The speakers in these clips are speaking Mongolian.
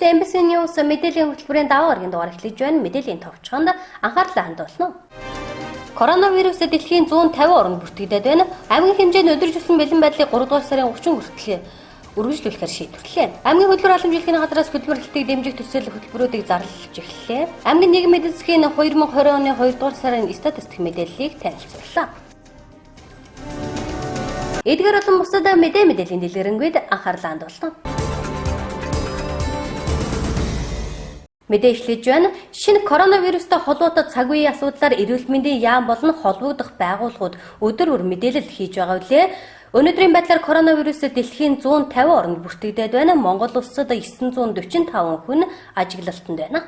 үзэгчдээ MBC News мэдээллийн хөтөлбөрийн даваа гарагийн дугаар эхлэж байна. Мэдээллийн товчхонд анхаарлаа хандуулна. Коронавирус дэлхийн 150 орнд бүртгэгдээд байна. Аймгийн хэмжээнд өдөржүүлсэн бэлэн байдлыг 3 дугаар сарын 30 хүртэл үргэлжлүүлэхээр шийдвэрлээ. Аймгийн хөтөлбөр халамжлалын газраас хөтөлбөр хэлтийг дэмжих төсөл хөтөлбөрүүдийг зарлж эхэллээ. Аймгийн нийгмийн эдийн засгийн 2020 оны 2 дугаар сарын статистик мэдээллийг танилцууллаа. Эдгээр болон бусад мэдээллийн дэлгэрэнгүй анхаарлаа хандуулна. Мэдээлж байна. Шинэ коронавирустай холбоотой цаг үеийн асуудлаар эрүүл мэндийн яам болон холбогдох байгууллагууд өдөр бүр мэдээлэл хийж байгаа үлээ. Өнөөдрийн байдлаар коронавирус дэлхийн 150 орнд бүртгэгдээд байна. Монгол улсад 945 хүн ажиглалтанд байна.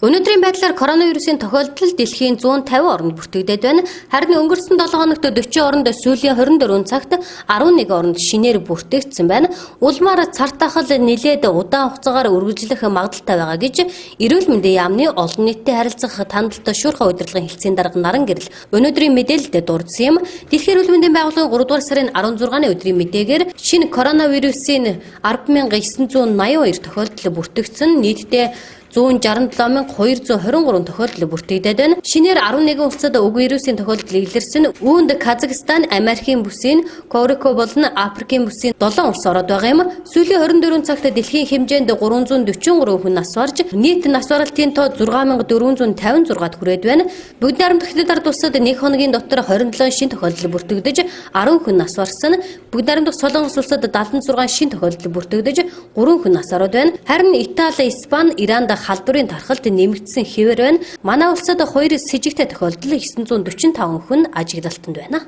Өнөөдрийн байдлаар коронавирусын тохиолдол дэлхийн 150 орнд бүртгэгдээд байна. Харин өнгөрсөн 7 хоногт 40 оронд сүүлийн 24 цагт 11 оронд шинээр бүртгэгдсэн байна. Улмаар цар тахал нэлээд удаан хугацаагаар үргэлжлэх магадaltaй байгаа гэж эрүүл мэндийн яамны олон нийтэд харилцах тандалт шуурхай удирдлагын хэлтсийн дарга Наран гэрэл өнөөдрийн мэдээлэлд дурдсан юм. Дэлхийн эрүүл мэндийн байгууллагын 3 дугаар сарын 16-ны өдрийн мэдээгээр шинэ коронавирусын 10,982 тохиолдол бүртгэгдсэн. Нийтдээ 167,223 тохиолдол бүртгэгдээд байна. Шинээр 11 улсад уг вирусын тохиолдол илэрсэн. Үүнд Казахстан, Америкийн бүсийн, Корико болон Африкийн бүсийн 7 улс ороод байгаа юм. Сүүлийн 24 цагт дэлхийн хэмжээнд 343 хүн нас барж, нийт нас баралтын тоо 6,456-д хүрээд байна. Бүгд найрамдах хятад улсад 1 хоногийн дотор 27 шинэ тохиолдол бүртгэгдэж, 10 хүн нас барсан. Бүгд найрамдах Солонгос улсад 76 шинэ тохиолдол бүртгэгдэж, 3 хүн нас ороод байна. Харин Итали, Испани, Иранд халдварын тархалт нэмэгдсэн хэвээр байна. Манай улсад 2 с жигтэй тохиолдол 945 хүн ажиглалтанд байна.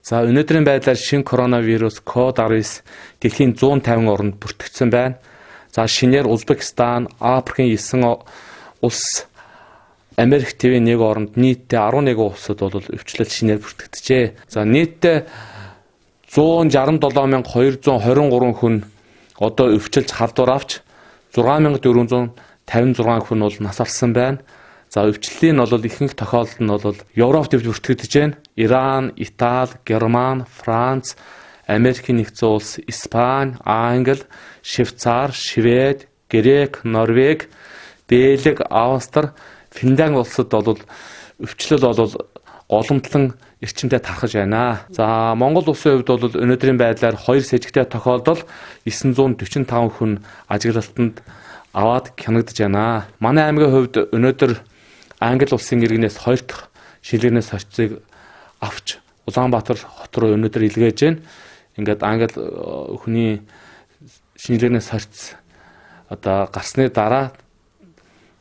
За өнөөдрийн байдлаар шинэ коронавирус COVID-19 дэлхийн 150 орнд бүртгэгдсэн байна. За шинээр Узбекистан, Африкийн 9 улс, Америк твийн 1 оронд нийтдээ 11 улсад бол өвчлөлт шинээр бүртгэгджээ. За нийтдээ 167,223 хүн одоо өвчлөлт халдвар авч 6,456 хүн бол нас алсан байна. За өвчлөлийн бол ихэнх тохиолдол нь бол Европ төвд бүртгэгдэж байна. Иран, Итали, Герман, Франц, Америкийн нэгдсэн улс, Испани, Англи, Швейцар, Швед, Грек, Норвеги, Бельги, Австри, Финлянд улсад бол өвчлөл бол голомтлон эрчимтэй тархаж байна. За Монгол улсын хувьд бол өнөөдрийн байдлаар 2 с жигтэй тохиолдол 945 хүн ажиглалтанд аваад хянагдаж байна. Манай аймгийн хувьд өнөөдөр Англи улсын иргэнээс 2 дахь шилжигнээс харьцыг авч Улаанбаатар хот руу өнөөдөр илгээж байна. Ингээд англи хүний шинжилгээнээс харьц одоо гарсны дараа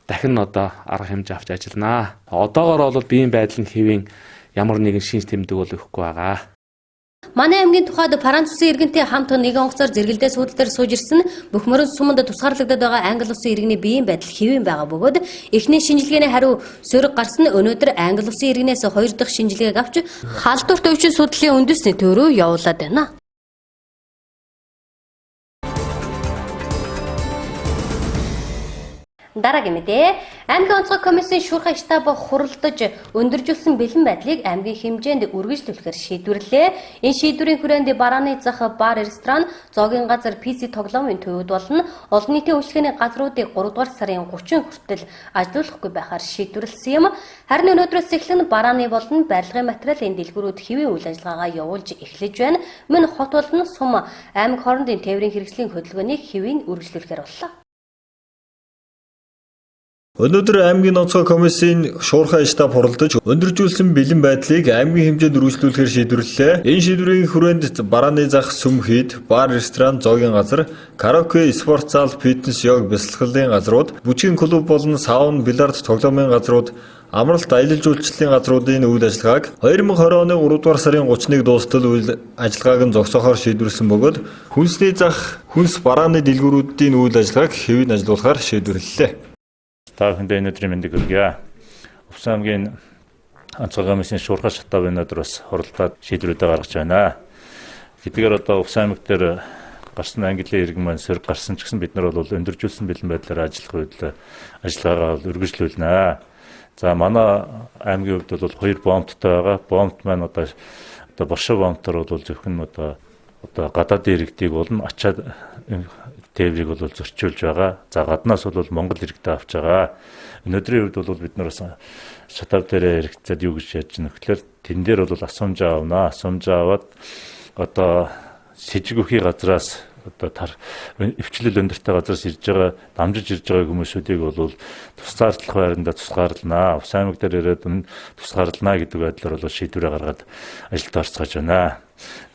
дахин одоо арга хэмжээ авч ажилланаа. Одоогоор бол биеийн байдал нь хэвийн ямар нэгэн шинж тэмдэг бол өгөхгүй байгаа. Манай аймгийн тухайд Франц улсын иргэнтэй хамт нэгэн онгоцоор зэрэгэлдээ суудлын дээр сууж ирсэн бүх мөрөн суманд тусгаарлагдаад байгаа англи улсын иргэний биеийн байдал хэвэн байгаа бөгөөд эхний шинжилгээний хариу сөрөг гарсан нь өнөөдөр англи улсын иргэнээс 2 дахь шинжилгээг авч халдварт өвчин судлалын үндэсний төв рүү явуулаад байна. Дараагийн мэдээ. Аймгийн онцгой комиссийн шуурхай штаб хуралдаж өндөржүүлсэн бэлэн байдлыг аймгийн хэмжээнд үргэлжлүүлэхээр шийдвэрлээ. Энэ шийдвэрийн хүрээнд барааны зах, бар, ресторан, зоогийн газар, PC тоглоомын төвүүд болон олон нийтийн үйлчлэгээний газруудыг 3 дугаар сарын 30 хүртэл ажилуулахгүй байхаар шийдвэрлсэн юм. Харин өнөөдрөөс эхлэн барааны болон барилгын материалын дэлгүүрүүд хэвийн үйл ажиллагаагаа явуулж эхлэж байна. Мөн хот болон сум аймаг хоорондын тээврийн хэрэгслийн хөдөлгөөнийг хэвийн үргэлжлүүлэхээр боллоо. Өнөөдөр аймгийн онцгой комиссийн шуурхай штаб хуралдаж өндөржүүлсэн бэлэн байдлыг аймгийн хэмжээнд үргэлжлүүлэхээр шийдвэрлэлээ. Энэ шийдвэрийн хүрээнд барааны зах, сүмхийд, бар, ресторан, зоогийн газар, караоке, спорт зал, фитнес, йог, бясалгалын газрууд, бүжгийн клуб болон сауна, бильярд, тоглоомын газрууд, амралт, аялал жуулчлалын газруудын үйл ажиллагааг 2020 оны 3 дугаар сарын 31 дуустал үйл ажиллагааг нь зогсоохоор шийдвэрлсэн бөгөөд хүнсний зах, хүнс барааны дэлгүүрүүдийн үйл ажиллагааг хэвийн ажилуулахаар шийдвэрлэлээ. Та бүхэндээ өнөөдрийн мэндийг хүргье. Увсан аймгийн онцгой комиссийн шуурхай штаб өнөөдөр бас хуралдаад шийдвэрүүдээ гаргаж байна. Хэдийгээр одоо Увсан аймаг дээр гарсан английн иргэн маань сөрөг гарсан ч гэсэн бид нар бол өндөржүүлсэн бэлэн байдлаар ажиллагаагаа үргэлжлүүлнэ. За манай аймгийн хувьд бол 2 бомбттай байгаа. Бомбт маань одоо боршоо бомбтор бол зөвхөн одоо гадаад иргэдийг болон ачаад тээврийг бол зөрчүүлж байгаа. За гаднаас бол Монгол иргэдэд авч байгаа. Өнөөдрийн үед бол бид нар бас шатав дээр хэрэгцээд юу гэж яаж нөхлөөр тэн дээр бол асуумж авна. Асуумж аваад одоо сэжиг өхийн газраас одоо өвчлөл өндөртэй газраас ирж байгаа, дамжиж ирж байгаа хүмүүсүүдийг бол тусгаарлах байранда тусгаарлана. Ус аймаг дээр ирээд тусгаарлана гэдэг байдлаар бол шийдвэрээ гаргаад ажилд орцгож байна.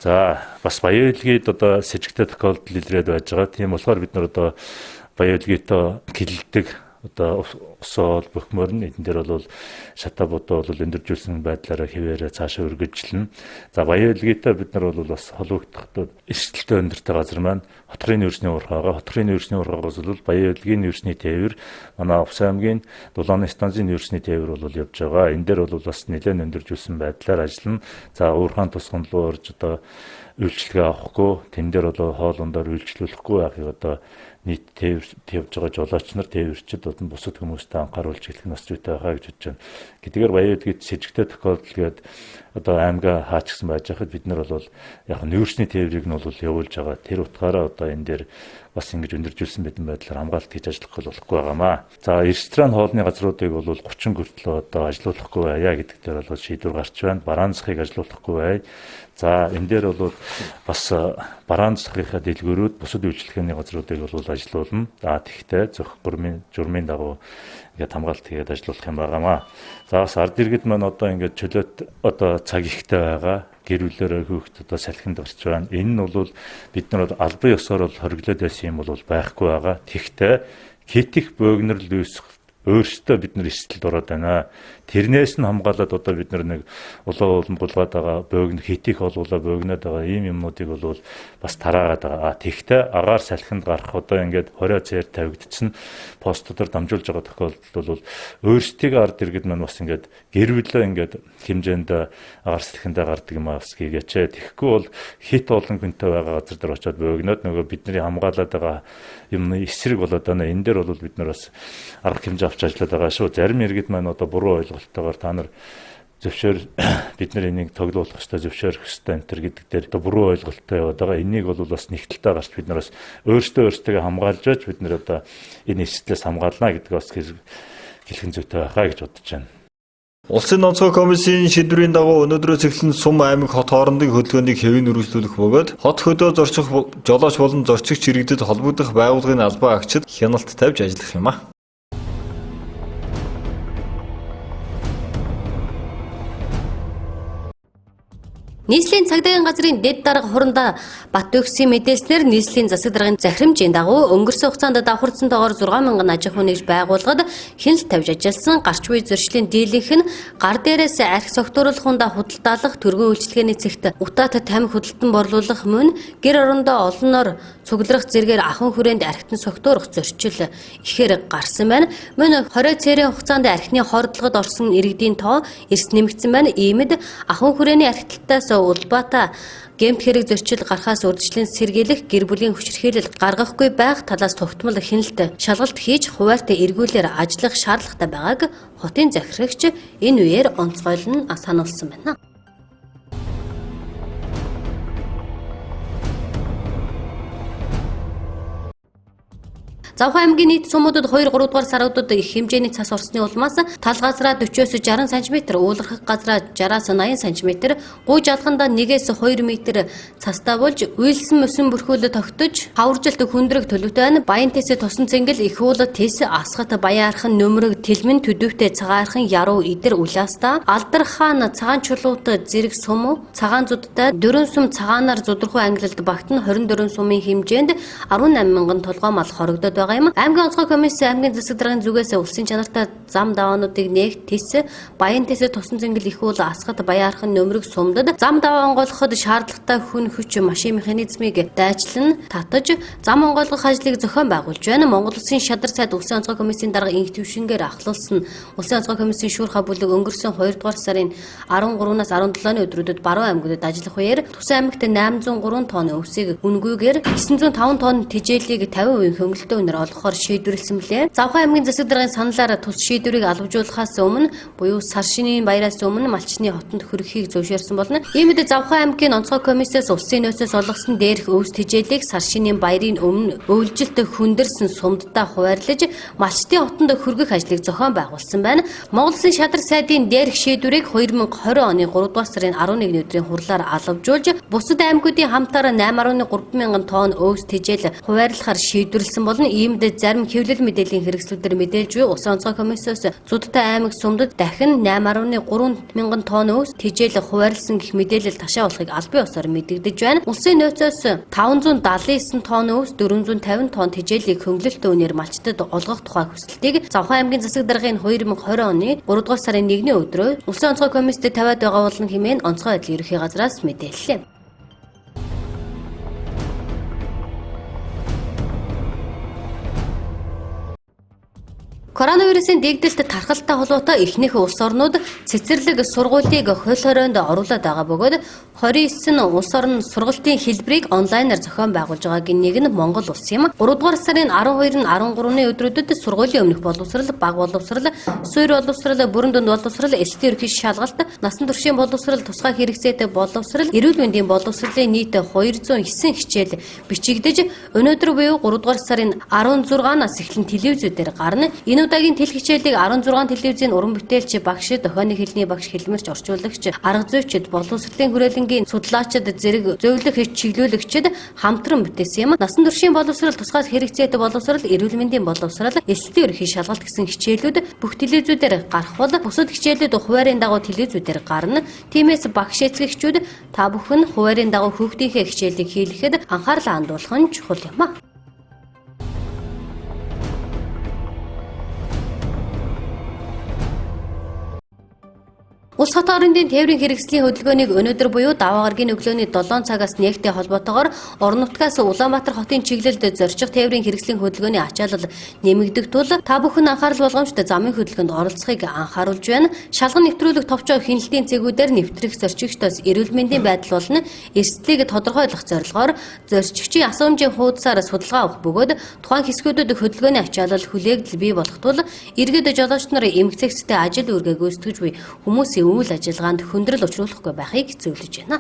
За бас баян хэлгээд одоо сэжигтэй тохиолдол илрээд байж байгаа. Тийм болохоор бид нар одоо баян хэлгээтэй хилэлдэг одоо усоо бөхмөр нь энэ дээр бол шатабуудаа бол өндөржүүлсэн байдлаараа хിവэрэ цаашаа өргөжлөн. За баян хэлгээтэй бид нар бол бас холбогдоход эрсдэлтэй өндөртэй газар маань хотхрын нүүрсний ургаага. Хотхрын нүүрсний ургаагаас бол баян хэлгийн нүүрсний тээвэр манай Увс аймгийн Дулааны станцын нүүрсний тээвэр бол явж байгаа. Энэ дээр бол бас нэлээд өндөржүүлсэн байдлаар ажиллана. За уурхаан тусган руу орж одоо үйлчлэгээ авахгүй, тэн дээр бол хоолундаар үйлчлүүлэхгүй байхыг одоо нийт тээвж байгаа жолооч нар тээвэрчид бусад хүмүүстэй анхааруулж хэлэх нас зүйтэй байхаа гэж бодож байна. Гэтэгээр баян хэлгээд сэжигтэй тохиолдол гээд одоо аймгаа хаачсан байж хахад бид нар бол яг нүүрсний тээврийг нь бол явуулж байгаа. Тэр утгаараа одоо энэ дээр бас ингэж өндөржүүлсэн бидэн байдлаар хамгаалалт хийж ажиллах болохгүй байгаамаа. За ресторан хоолны газруудыг бол 30 хүртэл одоо ажилуулахгүй байя гэдэг дээр бол шийдвэр гарч байна. Бараан засхыг ажилуулахгүй бай. За энэ дээр бол бас бараан засгийнхаа дэлгүүрүүд бусад үйлчлэгээний газруудыг бол ажилуулна. За тэгтээ зөвхөн журмын дагуу ингээд хамгаалалт хийгээд ажилуулах юм байгаамаа. За бас ард иргэд маань одоо ингээд чөлөөт одоо цаг ихтэй байгаа. Гэр бүлээрээ хүүхэд одоо салхинд орч байна. Энэ нь бол бид нар албан ёсоор бол хориглоод байсан юм бол байхгүй байгаа. Тэгтээ хитих бөөгнөрл үүсэх өөрсдөө бид нар эрсдэлд ороод байна. Тэрнээс нь хамгаалаад одоо бид нэг улаан булгаад байгаа бөөгнөр хитих олгуулаа бөөгнөд байгаа ийм юмнуудыг бол бас тараагаад байгаа. Тэгтээ агаар салхинд гарах одоо ингээд 20 цээр тавигдсан постуудаар дамжуулж байгаа тохиолдол бол өөрсдөө ард иргэд маань бас ингээд гэр бүлээ ингээд хэмжээнд агаар салхиндаа гардаг юм бас гээч. Тэгэхгүй бол хит олон хүнтэй байгаа газар дээр очиод бөөгнөд нөгөө бидний хамгаалаад байгаа юмны эсрэг болоод байна. Энэ дээр бол бид нар бас арга хэмжээ авч ажиллаад байгаа шүү. Зарим иргэд маань одоо буруу ойлголтойгоор та нар зөвшөөр бид нар энийг тоглоулах ёстой, зөвшөөрөх ёстой энэ төр гэдэг дээр одоо буруу ойлголттой яваад байгаа. Энийг бол бас нэгтэлтэй гарч бид нар бас өөртөө хамгаалж байж бид нар одоо энэ эсрэглээс хамгаална гэдэг бас хэлхэн зүйтэй байхаа гэж бодож байна. Улсын онцгой комиссийн шийдвэрийн дагуу өнөөдрөөс эхлэн Сум аймаг хот хоорондын хөдөлгөөнийг хэвийн өргөжлүүлэх бөгөөд хот хөдөө зорчих жолооч болон зорчигч иргэдэд холбогдох байгууллагын албан агчид хяналт тавьж ажиллах юм а. Нийслэлийн цагдаагийн газрын дэд дарга хурандаа бат өгсөн мэдээлснээр нийслэлийн засаг даргын захирамжийн дагуу өнгөрсөн хугацаанд давхарцсантайгаар 6000 аж ахуй нэгж байгууллагад хяналт тавьж ажилласан гарч буй зөрчлийн дийлэнх нь гар дээрээс архи согтууруулах хундаа худалдаалах төргийн үйлчилгээний цэгт утаат тамхи худалдан борлуулах мөн гэр орондоо олноор цугларах зэргээр ахын хүрээнд архитан согтуурах зөрчил ихээр гарсан байна. Мөн 20 цэрийн хугацаанд архины хордлогод орсон иргэдийн тоо эрс нэмэгдсэн байна. Иймд ахын хүрээний архиталтаас улбаата гэмт хэрэг зөрчил гарахаас урьдчилан сэргийлэх гэр бүлийн хүчирхийлэл гаргахгүй байх талаас тогтмол хяналт шалгалт хийж хуваарьтай эргүүлээр ажиллах шаардлагатай байгааг хотын захирагч энэ үеэр онцгойлон сануулсан байна. Завхан аймгийн нийт сумуудад 2-3 дугаар саруудад их хэмжээний цас орсны улмаас тал газраа 40-с 60 см, уулархах газраа 60-аас 80 см, гуй жалгандаа 1-с 2 м цастай болж үйлсэн мөсөн бүрхүүл тогтож, хаваржилт хүндрэг төлөвтэй байна. Баян тэс тусан цэнгэл их уул тэс асгат баяархан нөмрөг тэлмэн төдөвтэй цагаархан яруу идэр улаастаа алдар хаан цагаан чулуут зэрэг сум цагаан зудтай 4 сум цагаанаар зудрахуй ангилалд багтан 24 сумын хэмжээнд 18,000 толгой мал хорогдоод байгаа. Аймгийн онцгой комисс аймгийн засаг даргын зүгээс улсын чанартай зам даваануудыг нээх тэс баян тэс тусан зэнгэл их уул асгат баяархан нөмрөг сумдад зам даваа онгойлгоход шаардлагатай хүн хүч машин механизмыг дайчлан татаж зам онгойлгох ажлыг зохион байгуулж байна. Монгол Улсын шадар сайд улсын онцгой комиссийн дарга инх төвшингээр ахлуулсан улсын онцгой комиссийн шүүрхай бүлэг өнгөрсөн 2 дугаар сарын 13-наас 17-ны өдрүүдэд баруун аймагуудад ажиллах үеэр Тусан аймагт 803 тонны өвсийг үнгүйгээр 905 тонн тижээлийг 50% хөнгөлөлтөө өнөр олгохоор шийдвэрлсэн билээ. Завхан аймгийн засаг даргын саналаар тус шийдвэрийг албажуулахаас өмнө буюу сар шинийн баяраас өмнө малчны хотод хүргэхийг зөвшөөрсөн болно. Иймд Завхан аймгийн онцгой комиссээс улсын нөөцөөс олгосон дээрх өвс тэжээлийг сар шинийн баярын өмнө өвлжилт хүндэрсэн сумдтай хуваарлаж малчтын хотод хүргэх ажлыг зохион байгуулсан байна. Монгол Улсын шадар сайдын дээрх шийдвэрийг 2020 оны 3 дугаар сарын 11 өдрийн хурлаар алавжуулж бусад аймагуудын хамтаар 8.3 мянган тонн өвс тэжээл хуваарлахаар шийдвэрлсэн болно. Иймд зарим хэвлэл мэдээллийн хэрэгслүүдээр мэдээлж буй Улсын онцгой комиссоос Зудтай аймаг сумдад дахин 8.3 мянган тонн өвс тэжээл хуваарлсан гэх мэдээлэл ташаа болохыг албан ёсоор мэдэгдэж байна. Улсын нөөцөөс 579 тонн өвс 450 тонн тэжээлийг хөнгөлөлт үнээр малчтад олгох тухай хүсэлтийг Завхан аймгийн засаг даргын 2020 оны 3 дугаар сарын 1-ний өдрөө Улсын онцгой комиссэд тавиад байгаа болно хэмээн онцгой байдлын ерөнхий газраас мэдээллээ. Коронавирусын дэгдэлт тархалтай холбоотой ихнийх улс орнууд цэцэрлэг сургуулийг хууль хорионд оруулаад байгаа бөгөөд 29 нь улс орн сургалтын хэлбэрийг онлайнаар зохион байгуулж байгаагийн нэг нь Монгол улс юм. 3 дугаар сарын 12-ны 13-ны өдрүүдэд сургуулийн өмнөх боловсрал, бага боловсрал, суур боловсрал, бүрэн дунд боловсрал, эсэлтийн ерөнхий шалгалт, насан туршийн боловсрал, тусгай хэрэгцээтэй боловсрал, эрүүл мэндийн боловсролын нийт 209 хичээл бичигдэж өнөөдөр буюу 3 дугаар сарын 16-наас эхлэн телевизүүдээр гарна. Энэ удаагийн тэл хичээлийг 16 телевизийн уран бүтээлч, багш, дохионы хэлний багш, хэлмэрч, орчуулагч, арга зүйчид, боловсролын хүрээлэнгийн судлаачид, зэрэг зөвлөх чиглүүлэгчид хамтран бүтээсэн юм. Насан туршийн боловсрал, тусгай хэрэгцээтэй боловсрал, эрүүл мэндийн боловсрал, эсэлтийн ерөнхий шалгалт гэсэн хичээлүүд бүх телевизүүдээр гарах бол бусад хичээлүүд хуваарийн дагуу телевизүүдээр гарна. Тиймээс багш эцэгчүүд та бүхэн хуваарийн дагуу хүүхдийнхээ хичээлийг хийлгэхэд анхаарлаа хандуулах нь чухал юм а. Улс хот орнын тээврийн хэрэгслийн хөдөлгөөнийг өнөөдөр буюу даваа гарагийн өглөөний 7 цагаас нэгтэй холбоотойгоор орон нутгаас Улаанбаатар хотын чиглэлд зорчих тээврийн хэрэгслийн хөдөлгөөний ачаалал нэмэгдэх тул та бүхэн анхаарал болгоомжтой замын хөдөлгөөнд оролцохыг анхааруулж байна. Шалган нэвтрүүлэх товчоо хяналтын цэгүүдээр нэвтрэх зорчигчдоос эрүүл мэндийн байдал болон эрсдлийг тодорхойлох зорилгоор зорчигчийн асуумжийн хуудасаар судалгаа авах бөгөөд тухайн хэсгүүдэд хөдөлгөөний ачаалал хүлээгдэл бий болох тул иргэд жолооч нар эмгцэгцтэй ажил үргээ гүйцэтгэж буй хүмүүсийн үйл ажиллагаанд хөндрөл учруулахгүй байхыг зөвлөж байна.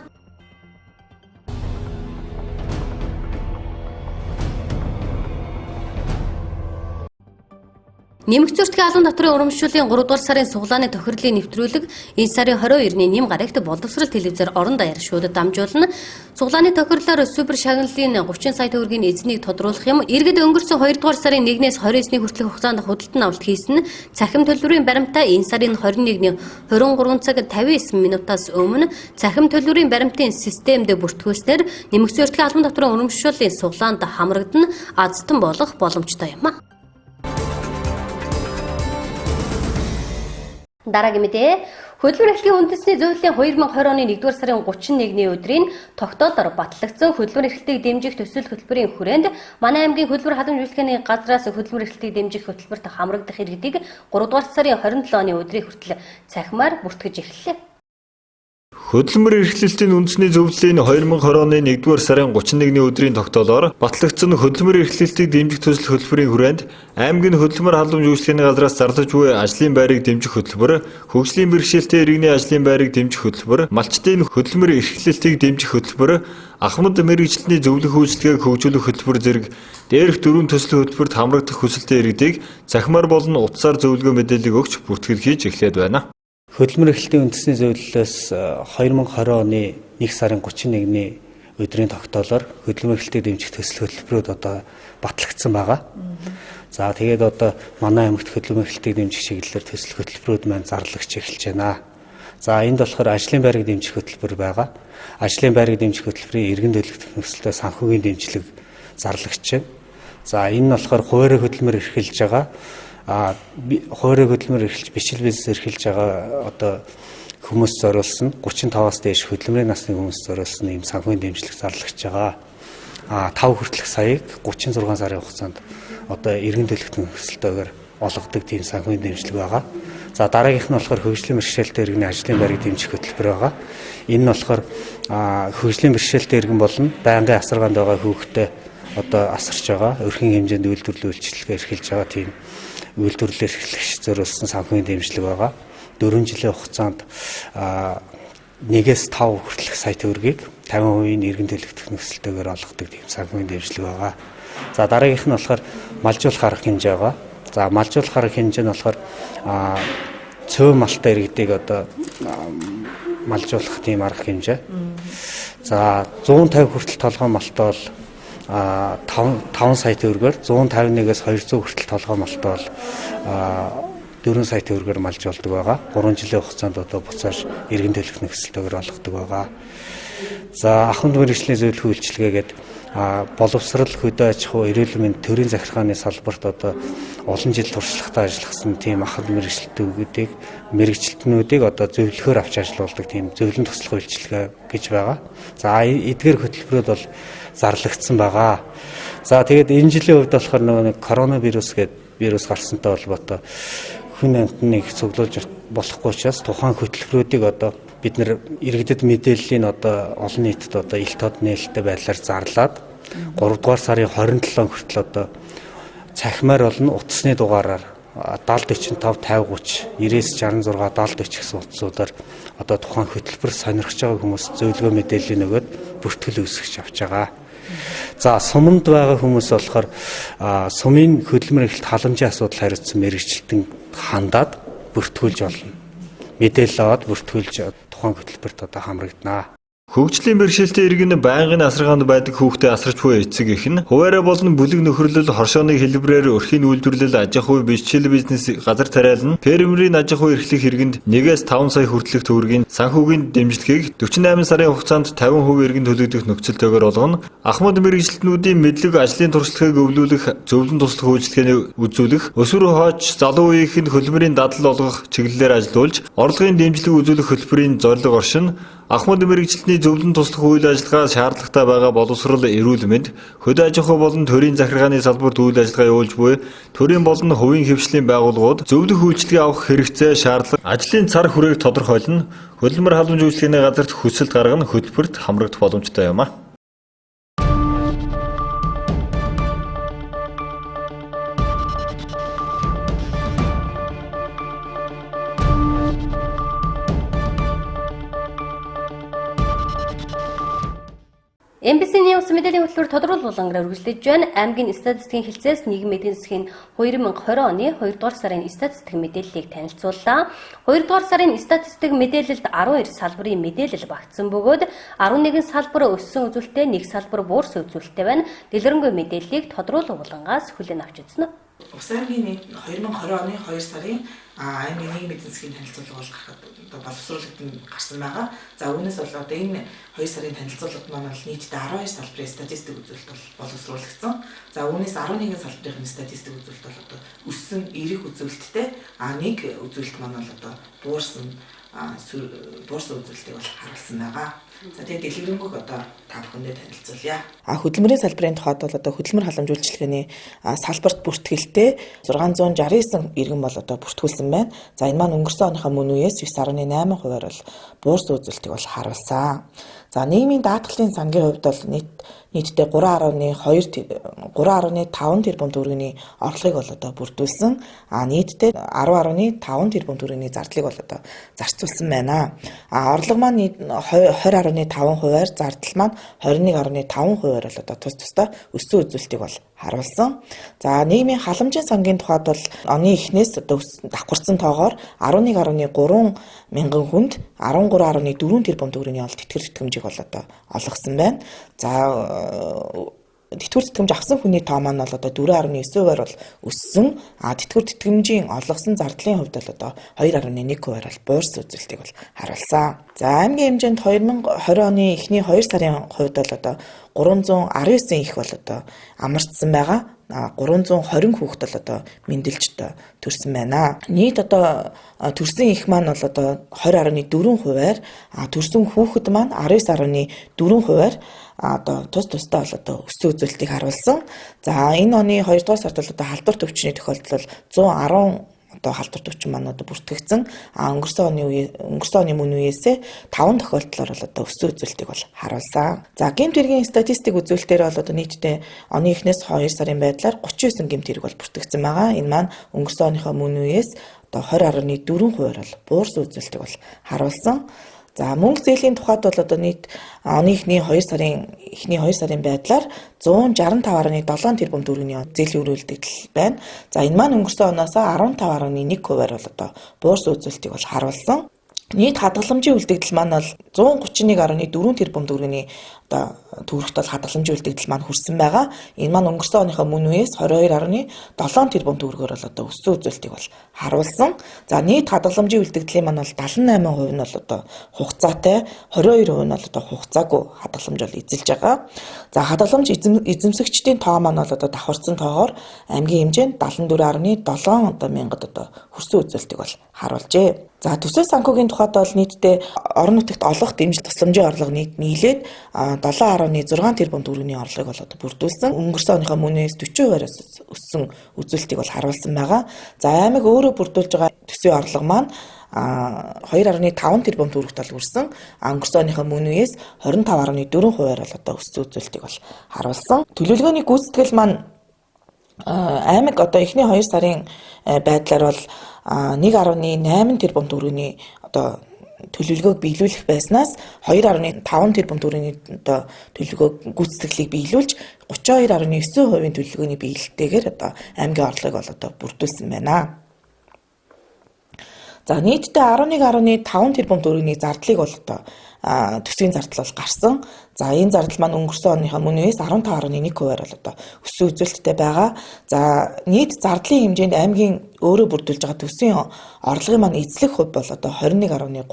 Нэмэгц зөрчлийн албан татврын урамшууллын 3 дугаар сарын суглааны тохирлын нэвтрүүлэг энэ сарын 22-ны нэм гарагт боловсрол телевизээр орон даяар шууд дамжуулна. Суглааны тохирлоор супер шагналын 30 сая төгрөгийн эзнийг тодруулах юм. Иргэд өнгөрсөн 2 дугаар сарын 1-ээс 29-ний хүртэлх хугацаанд худалдан авалт хийсэн цахим төлбөрийн баримтаа энэ сарын 21-ний 23 цаг 59 минутаас өмнө цахим төлбөрийн баримтын системд бүртгүүлснээр нэмэгц зөрчлийн албан татврын урамшууллын суглаанд хамрагдана азтан болох боломжтой юм а. Дараагийн мэдээ хөтөлбөр эрхлэлийн үндэсний зөвлөлийн 2020 оны 1-р сарын 31-ний өдрийн тогтоолоор батлагдсан хөтөлбөр эрхлэлтийг дэмжих төсөл хөтөлбөрийн хүрээнд манай аймгийн хөтөлбөр халамжуулалтын газраас хөтөлбөр эрхлэлтийг дэмжих хөтөлбөрт хамрагдах иргэдийг 3-р сарын 27 оны өдрийн хүртэл цахимаар бүртгэж эхэллээ. Хөтөлбөр эрхлэлтийн үндэсний зөвлөлийн 2020 оны 1-р сарын 31-ний өдрийн тогтоолоор батлагдсан хөтөлбөр эрхлэлтийг дэмжих төсөл хөтөлбөрийн хүрээнд аймгийн хөтөлбөр халамжуулалтын газраас зарлаж буй ажлын байрыг дэмжих хөтөлбөр, хөгжлийн бэрхшээлтэй иргэний ажлын байрыг дэмжих хөтөлбөр, малчтын хөтөлбөр эрхлэлтийг дэмжих хөтөлбөр, ахмад мэргэжилтний зөвлөх үйлчилгээг хөгжүүлэх хөтөлбөр зэрэг дээрх дөрвөн төслийн хөтөлбөрт хамрагдах хүсэлтэй иргэдийг цахимаар болон утсаар зөвлөгөө мэдээлэл өгч бүртгэл хийж эхлээд байна. Хөтөлбөр эрхлэлтийн үндэсний зөвлөлөөс 2020 оны 1 сарын 31-ний өдрийн тогтоолоор хөтөлбөр эрхлэлтийг дэмжих төсөл хөтөлбөрүүд одоо батлагдсан байгаа. За тэгээд одоо манай аймагт хөтөлбөр эрхлэлтийг дэмжих чиглэлээр төсөл хөтөлбөрүүд маань зарлагч эхэлж байна. За энд болохоор ажлын байрыг дэмжих хөтөлбөр байгаа. Ажлын байрыг дэмжих хөтөлбөрийн эргэн төлөвлөлт нөхцөлтэй санхүүгийн дэмжлэг зарлагч байна. За энэ нь болохоор хуваарь хөтөлбөр эрхэлж байгаа. Хуваарь хөтөлбөр эрхэлж бичил бизнес эрхэлж байгаа одоо хүмүүс зориулсан 35-аас дээш хөдөлмөрийн насны хүмүүс зориулсан ийм санхүүгийн дэмжлэг зарлагч байгаа. 5 хүртэлх саяыг 36 сарын хугацаанд одоо эргэн төлөвлөлт нөхцөлтэйгээр олгодог тийм санхүүгийн дэмжлэг байгаа. За дараагийнх нь болохоор хөгжлийн бэрхшээлтэй иргэний ажлын байрыг дэмжих хөтөлбөр байгаа. Энэ нь болохоор хөгжлийн бэрхшээлтэй иргэн болон байнгын асаргаанд байгаа хүүхдэд одоо асарч байгаа. Өрхийн хэмжээнд үйлдвэрлэлийн үйлчилгээ эрхэлж байгаа тийм үйлдвэрлэл эрхлэгч зориулсан санхүүгийн дэмжлэг байгаа. 4 жилийн хугацаанд 1-5 хүртэлх сая төгрөгийг 50% иргэн төлөгдөх нөхцөлтэйгээр олгодог тийм санхүүгийн дэмжлэг байгаа. За дараагийнх нь болохоор малжуулах арга хэмжээ байгаа. За малжуулах арга хэмжээ нь болохоор цөөн малтай иргэдийг одоо малжуулах тийм арга хэмжээ. За 150 хүртэл толгой малтай бол 5 сая төгрөгөөр 151-ээс 200 хүртэл толгой малтай бол 4 сая төгрөгөөр малжуулдаг байгаа. 3 жилийн хугацаанд одоо буцааж иргэн төлөх нөхцөлтэйгээр олгодог байгаа. За ахмад мэргэжлийн зөвлөх үйлчилгээгээд боловсрал, хөдөө аж ахуй, эрүүл мэнд, төрийн захиргааны салбарт одоо олон жил туршлагатай ажилласан тийм ахмад мэргэжилтнүүдийг одоо зөвлөхөөр авч ажиллаулдаг тийм зөвлөн туслах үйлчилгээ гэж байгаа. За эдгээр хөтөлбөрүүд бол зарлагдсан байгаа. За тэгээд энэ жилийн хувьд болохоор нэг коронавирус гэдэг вирус гарсантай холбоотой хүн амьтныг цуглуулж болохгүй учраас тухайн хөтөлбөрүүдийг одоо бид нэр иргэдэд мэдээллийн одоо олон нийтэд одоо ил тод нээлттэй байдлаар зарлаад 3 дугаар сарын 27 хүртэл одоо цахимаар болон утасны дугаараар 70 45 50 30 90 66 70 40 гэсэн утсуудаар одоо тухайн хөтөлбөр сонирхож байгаа хүмүүс зөвлөгөө мэдээллийн нөгөөд бүртгэл үүсгэж авч байгаа. За суманд байгаа хүмүүс болохоор сумын хөдөлмөр эрхлэлт халамжийн асуудал хариуцсан мэргэжилтэн хандаад бүртгүүлж болно. Мэдээлэл аваад бүртгүүлж тухайн хөтөлбөрт одоо хамрагдана. Хөгжлийн бэрхшээлтэй иргэн байнгын асаргаанд байдаг хүүхдээ асарч буй эцэг их нь хуваараа болон бүлэг нөхөрлөл хоршооны хэлбэрээр өрхийн үйлдвэрлэл аж ахуй бичил бизнес газар тариалан фермерийн аж ахуй эрхлэх хэрэгэнд 1-5 сая хүртэлх төгрөгийн санхүүгийн дэмжлэгийг 48 сарын хугацаанд 50% иргэн төлөгдөх нөхцөлтэйгээр олгоно. Ахмад мэргэжилтнүүдийн мэдлэг ажлын туршлагыг өвлүүлэх, зөвлөн туслах үйлчилгээний үзүүлэх, өсвөр хойч залуу үеийнхэнд хөдөлмөрийн дадал олгох чиглэлээр ажиллуулж, орлогын дэмжлэг үзүүлэх хөтөлбөрийн зорилго оршин Ахмад мэргэжилтний зөвлөн туслах үйл ажиллагаа шаардлагатай байгаа боловсрол, эрүүл мэнд, хөдөө аж ахуй болон төрийн захиргааны салбарт үйл ажиллагаа явуулж буй төрийн болон хувийн хэвшлийн байгууллагууд зөвлөх үйлчилгээ авах хэрэгцээ, шаардлага, ажлын цар хүрээг тодорхойлно. Хөдөлмөр халамж үйлчилгээний газарт хүсэлт гаргана, хөтөлбөрт хамрагдах боломжтой юм а. MBC-ний ус мэдээллийн хөтөлбөр тодорхойлол болонгоор үргэлжлэж байна. Аймгийн статистикийн хэлцээс нийгмийн эдийн засгийн 2020 оны 2 дугаар сарын статистик мэдээллийг танилцууллаа. 2 дугаар сарын статистик мэдээлэлд 12 салбарын мэдээлэл багтсан бөгөөд 11 салбар өссөн үзүүлэлттэй, 1 салбар буурсан үзүүлэлттэй байна. Дэлгэрэнгүй мэдээллийг тодорхойлол болонгоос хүлээн авч үзнэ. Улс аймгийн 2020 оны 2 сарын аймгийн нийгмийн эдийн засгийн танилцуулга бол гарахад боловсруулагдсан гарсан байгаа. За үүнээс бол одоо энэ 2 сарын танилцуулгад маань бол нийтдээ 12 салбарын статистик үзүүлэлт бол боловсруулагдсан. За үүнээс 11 салбарын статистик үзүүлэлт бол одоо өссөн эрэх үзүүлэлттэй, нэг үзүүлэлт маань бол одоо буурсан үзүүлэлтийг бол харуулсан байгаа. За тэгээд дэлгэрэнгүй одоо та бүхэндээ танилцуулъя. Хөдөлмөрийн салбарын тухайд бол одоо хөдөлмөр халамж үйлчилгээний салбарт бүртгэлтэй 669 иргэн бол одоо бүртгүүлсэн байна. За энэ маань өнгөрсөн оныхоо мөн үеэс 9.8% бол буурсан үзүүлэлтийг бол харуулсан. За нийгмийн даатгалын сангийн хувьд бол нийтдээ 3.5 тэрбум төгрөгийн орлогыг бол одоо бүрдүүлсэн. Нийтдээ 10.5 тэрбум төгрөгийн зардлыг бол одоо зарцуулсан байна. Орлого маань 20.5%-аар, зардал маань 21.5%-аар бол одоо тус тусдаа өссөн үзүүлэлтийг бол харуулсан. За нийгмийн халамжийн сангийн тухайд бол оны эхнээс одоо давхарсан тоогоор 11.3 мянган хүнд 13.4 тэрбум төгрөгийн ол тэтгэр тэтгэмжийг бол одоо олгосон байна. За тэтгэр тэтгэмж авсан хүний тоо маань бол одоо 4.9%-аар бол өссөн. Тэтгэр тэтгэмжийн олгосон зардлын хувьд бол одоо 2.1%-аар бол буурсан үзүүлэлтийг бол харуулсан. За аймгийн хэмжээнд 2020 оны эхний 2 сарын хувьд бол одоо 319 их бол одоо амарчсан байгаа. 320 хүүхэд бол одоо мэндэлж төрсэн байна. Нийт одоо төрсэн их маань бол одоо 20.4%-аар, төрсэн хүүхэд маань 19.4%-аар одоо тусдаа бол одоо өссөн үзүүлэлтийг харуулсан. За энэ оны 2 дугаар сард бол одоо халдвар төвчний тохиолдол 110 одоо халдвар төвчин маань одоо бүртгэгдсэн. Өнгөрсөн оны мөн үеэсээ 5 тохиолдлоор бол одоо өссөн үзүүлэлтийг бол харуулсан. За гэмт хэргийн статистик үзүүлэлтээр бол одоо нийтдээ оны эхнээс 2 сарын байдлаар 39 гэмт хэрэг бол бүртгэгдсэн байгаа. Энэ маань өнгөрсөн оныхоо мөн үеэс одоо 20.4% бол буурсан үзүүлэлтийг бол харуулсан. За мөнгө зээлийн тухайд бол одоо нийт оны эхний 2 сарын байдлаар 165.7 тэрбум төгрөгийн зээлийн үр үлдэгдэл байна. За энэ маань өнгөрсөн оноос 15.1% бол одоо буурсан үзүүлэлтийг бол харуулсан. Нийт хадгаламжийн үлдэгдэл маань бол 131.4 тэрбум төгрөгийн одоо төгрөгт бол хадгаламжийн үлдэгдэл маань хүрсэн байгаа. Энэ маань өнгөрсөн оныхоо мөн үеэс 22.7 тэрбум төгрөгөөр бол одоо өссөн үзүүлэлтийг бол харуулсан. За нийт хадгаламжийн үлдэгдлийн маань бол 78% нь бол одоо хугацаатай, 22% нь бол одоо хугацаагүй хадгаламж бол эзэлж байгаа. За хадгаламж эзэмсэгчдийн тоо маань бол одоо давхарсан тоогоор аймгийн хэмжээнд 74.7 одоо мянгад одоо хүрсэн үзүүлэлтийг бол харуулжээ. За төсөө санхүүгийн тухайд бол нийтдээ орон нутагт олох дэмжлэг тусламжийн орлого нийлээд 7.6 тэрбум төгрөгийн орлогыг бол одоо бүрдүүлсэн. Өнгөрсөн оныхоо мөнөөс 40%-аас өссөн үзүүлэлтийг бол харуулсан байгаа. За аймаг өөрөө бүрдүүлж байгаа төсвийн орлого маань 2.5 тэрбум төгрөгт бол хүрсэн. Өнгөрсөн оныхоо мөн үеэс 25.4%-аар бол одоо өссөн үзүүлэлтийг бол харуулсан. Төлөвлөгөөний гүйцэтгэл маань аймаг одоо эхний 2 сарын байдлаар бол 1.8 тэрбум төгрөгийн одоо төлөвлөгөөг биелүүлэх байснаас 2.5 тэрбум төгрөгийн одоо төлөвлөгөө гүйцэтгэлийг биелүүлж 32.9% төлөвлөгөөний биелэлтэйгээр одоо аймгийн орлогыг бол одоо бүрдүүлсэн байна. За нийтдээ 11.5 тэрбум төгрөгийн зардлыг бол одоо төсвийн зардал бол гарсан. За энэ зардал маань өнгөрсөн оныхоо мөн үеэс 15.1%-аар бол одоо өссөн үзүүлэлттэй байгаа. За нийт зардлын хэмжээнд аймгийн өөрөө бүрдүүлж байгаа төсвийн орлогын маань эзлэх хувь бол одоо 21.3%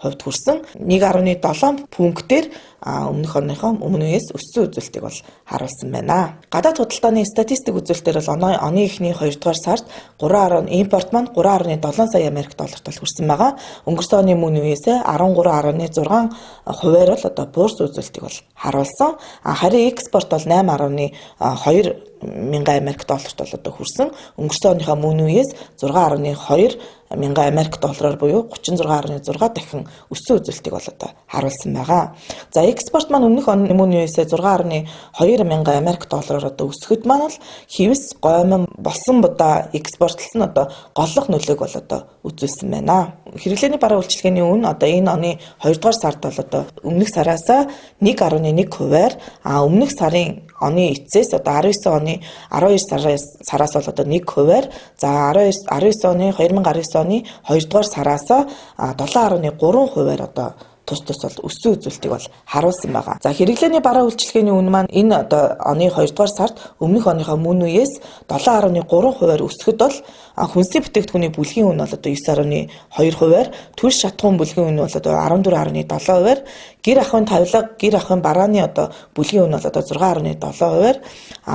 хүрсэн. 1.7 пунктээр өмнөх оныхоо мөн үеэс өссөн үзүүлэлтийг бол харуулсан байна. Гадаад худалдааны статистик үзүүлэлтээр бол оны эхний 2 дугаар сард импорт маань 3.7 сая Америк долларт бол хүрсэн байгаа. Өнгөрсөн оны мөн үеэс 13.6%-аар бол одоо буурсан үзүүлэлтийг бол харуулсан. Харин экспорт бол 8.2 мянган Америк долларт бол одоо хүрсэн. Өнгөрсөн оныхоо мөн үеэс 6.2 мянган Америк доллараар буюу 36.6 дахин өссөн үзүүлэлтийг бол одоо харуулсан байгаа. За экспорт маань өмнөх оны мөн үеэс 6.2 мянган Америк доллараар одоо өсөхөд маань бол хэвс, гомон, болсон будаа экспортлсон одоо голлох нөлөөг бол одоо үзүүлсэн байна. Хэрэглээний бараа үйлчилгээний үн одоо энэ оны 2 дугаар сард бол одоо өмнөх сараас 1.1%-аар өмнөх сарын оны эцэс одоо 19 оны 12 сараас бол одоо 1%-аар за 19 оны 2019 оны 2 дугаар сараас 7.3%-аар одоо тус бол өссөн үзүүлэлтийг бол харуулсан байгаа. За хэрэглээний бараа үйлчилгээний үн маань энэ одоо оны 2 дугаар сард өмнөх оныхоо мөн үеэс 7.3%-аар өсөхөд бол хүнсний бүтээгдэхүүний бүлгийн үн бол одоо 9.2%-аар, төрш шатхуун бүлгийн үн бол одоо 14.7%-аар, гэр ахуйн тавилга, гэр ахуйн барааны одоо бүлгийн үн бол одоо 6.7%-аар,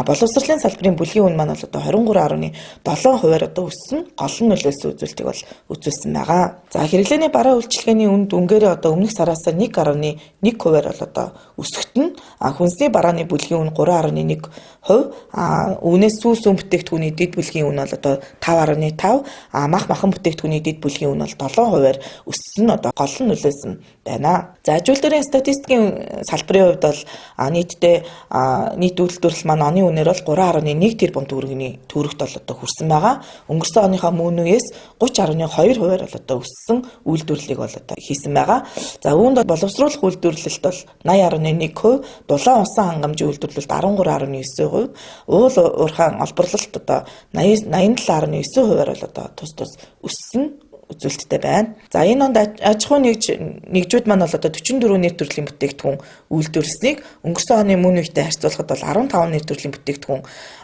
боловсролын салбарын бүлгийн үн маань бол одоо 23.7%-аар одоо өссөн. Гол нь нөлөөлсөн үзүүлэлтийг бол үзүүлсэн байгаа. За хэрэглээний бараа үйлчилгээний үнд өнгөөрөө одоо өмнөх сараас 1.1%-аар бол одоо өсөхт нь хүнсний барааны бүлгийн үн 3.1%, үүнээс сүүс үн бүтээгдэхүүний дэд бүлгийн үн бол одоо 5.5, мах махан бүтээгдэхүүний дэд бүлгийн үн бол 7%-аар өссөн нь одоо гол нь нөлөөсөн байна. За ажил дээрийн статистикийн салбарын хувьд бол нийтдээ нийт үйлдвэрлэл маань оны үнээр бол 3.1 тэрбум төгрөгийн төгрөгт бол одоо хүрсэн байгаа. Өнгөрсөн оныхоо мөн үеэс 30.2%-аар бол одоо өссөн үйлдвэрлэлийг бол одоо хийсэн байгаа. За үүнд боловсруулах үйлдвэрлэлт бол 80.1%, дулаан усан хангамжийн үйлдвэрлэлт 13.9%, уул уурхайн олборлолт одоо 87.9%-аар бол одоо тус өссөн үзүүлэлттэй байна. За энэ онд аж ахуйн нэгжүүд маань бол одоо 44 нийт төрлийн бүтээгдэхүүн үйлдвэрлэснийг өнгөрсөн оны мөн үетэй харьцуулахад бол 15 нийт төрлийн бүтээгдэхүүн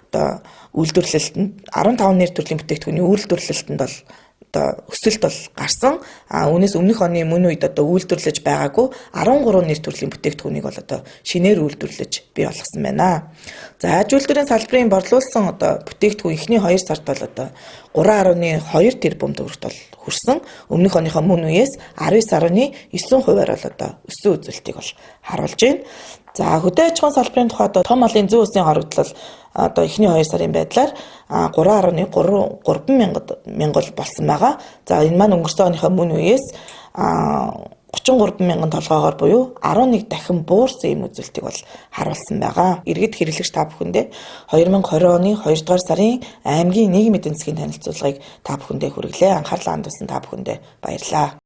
одоо үйлдвэрлэлтэнд 15 нийт төрлийн бүтээгдэхүүний үйлдвэрлэлтэнд бол одоо өсөлт бол гарсан. Үүнээс өмнөх оны мөн үед одоо үйлдвэрлэж байгаагүй 13 нийт төрлийн бүтээгдэхүүнийг бол одоо шинээр үйлдвэрлэж бий болгосон байна. За аж үйлдвэрийн салбарын борлуулсан одоо бүтээгдэхүүн эхний 2 сард бол одоо 3.2 тэрбум төгрөгт бол хүрсэн. Өмнөх оныхоо мөн үеэс 19.9%-аар бол одоо өссөн үзүүлэлтийг бол харуулж байна. За хөдөө аж ахуйн салбарын тухайд том малын зүүн үсгийн хоригдлол одоо эхний 2 сарын байдлаар 3.3 мянган болсон байгаа. За энэ маань өнгөрсөн оныхоо мөн үеэс 33 мянган толгоогоор буюу 11 дахин буурсан юм үзүүлэлтийг бол харуулсан байгаа. Иргэд хэрэглэгч та бүхэндээ 2020 оны 2 дугаар сарын аймгийн нийгмийн эдийн засгийн танилцуулгыг та бүхэндээ хүргэлээ. Анхаарлаа хандуулсан та бүхэндээ баярлалаа.